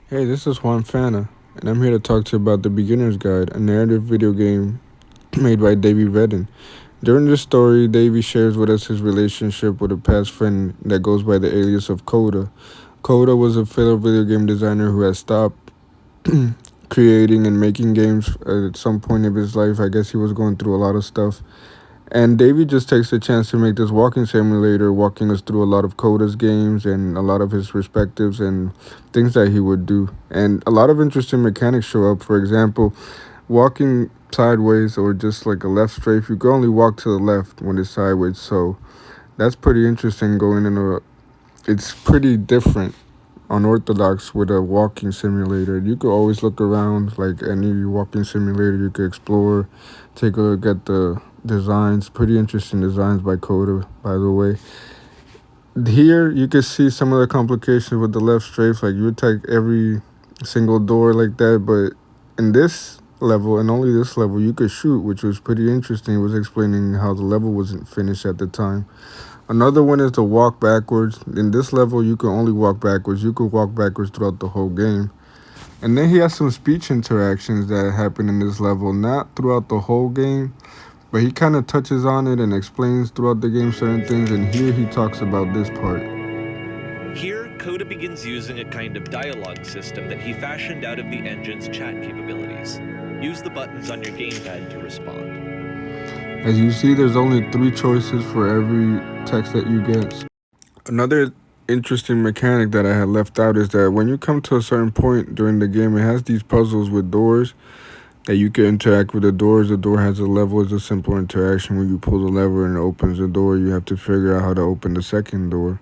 Hey, this is Juan Fana, and I'm here to talk to you about The Beginner's Guide, a narrative video game made by Davey Wreden. During this story, Davey shares with us his relationship with a past friend that goes by the alias of Coda. Coda was a fellow video game designer who had stopped creating and making games at some point of his life. I guess he was going through a lot of stuff. And Davey just takes the chance to make this walking simulator, walking us through a lot of Coda's games and a lot of his perspectives and things that he would do. And a lot of interesting mechanics show up. For example, walking sideways or just like a left strafe, you can only walk to the left when it's sideways. So that's pretty interesting going in a. It's pretty different, unorthodox with a walking simulator. You could always look around like any walking simulator. You could explore, take a look at the designs. Pretty interesting designs by Coda, by the way. Here you can see some of the complications with the left strafe. Like you would take every single door like that, but in this level and only this level, you could shoot, which was pretty interesting. It was explaining how the level wasn't finished at the time. Another one is to walk backwards. In this level, you can only walk backwards. You could walk backwards throughout the whole game. And then he has some speech interactions that happen in this level, not throughout the whole game, but he kind of touches on it and explains throughout the game certain things. And here he talks about this part. Here, Coda begins using a kind of dialogue system that he fashioned out of the engine's chat capabilities. Use the buttons on your gamepad to respond. As you see, there's only three choices for every text that you get. Another interesting mechanic that I had left out is that when you come to a certain point during the game, it has these puzzles with doors that you can interact with the doors. The door has a level. It's a simple interaction. When you pull the lever and it opens the door, you have to figure out how to open the second door.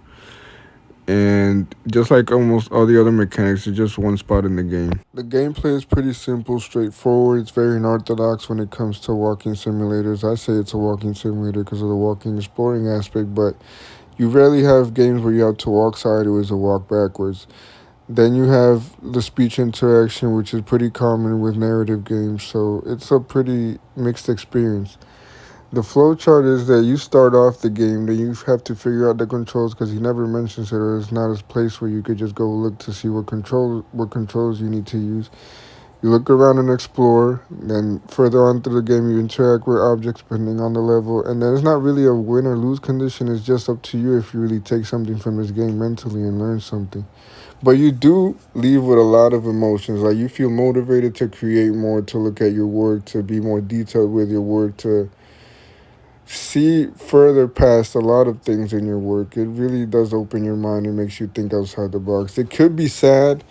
And just like almost all the other mechanics, it's just one spot in the game. The gameplay is pretty simple, straightforward. It's very unorthodox when it comes to walking simulators. I say it's a walking simulator because of the walking exploring aspect, but you rarely have games where you have to walk sideways or walk backwards. Then you have the speech interaction, which is pretty common with narrative games, so it's a pretty mixed experience. The flow chart is that you start off the game, then you have to figure out the controls because he never mentions it, or it's not a place where you could just go look to see what controls you need to use. You look around and explore. Then further on through the game, you interact with objects depending on the level. And then it's not really a win or lose condition. It's just up to you if you really take something from this game mentally and learn something. But you do leave with a lot of emotions. Like you feel motivated to create more, to look at your work, to be more detailed with your work, to see further past a lot of things in your work. It really does open your mind and makes you think outside the box. It could be sad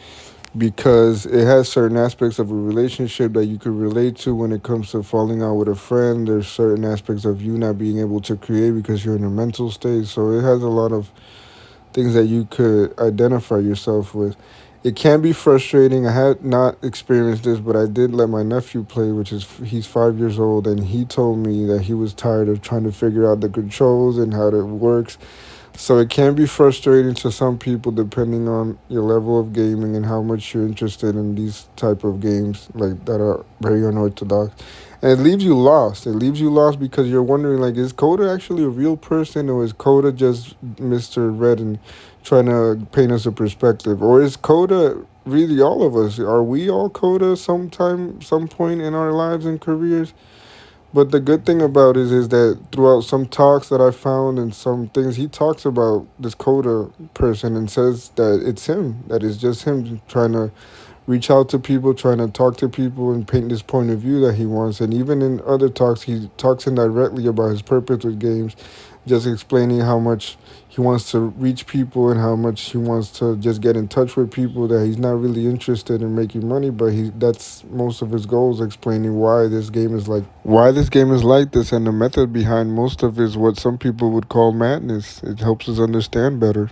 because it has certain aspects of a relationship that you could relate to when it comes to falling out with a friend. There's certain aspects of you not being able to create because you're in a mental state. So it has a lot of things that you could identify yourself with. It can be frustrating. I had not experienced this, but I did let my nephew play, which is he's 5 years old, and he told me that he was tired of trying to figure out the controls and how it works. So it can be frustrating to some people depending on your level of gaming and how much you're interested in these type of games like that are very unorthodox. And it leaves you lost. It leaves you lost because you're wondering like is Coda actually a real person or is Coda just Mr. Red and trying to paint us a perspective? Or is Coda really all of us? Are we all Coda some point in our lives and careers? But the good thing about it is that throughout some talks that I found and some things, he talks about this Coda person and says that it's him, that it's just him trying to reach out to people, trying to talk to people and paint this point of view that he wants. And even in other talks, he talks indirectly about his purpose with games, just explaining how much he wants to reach people and how much he wants to just get in touch with people, that he's not really interested in making money, but that's most of his goals, explaining why this game is like this, and the method behind most of it is what some people would call madness. It helps us understand better.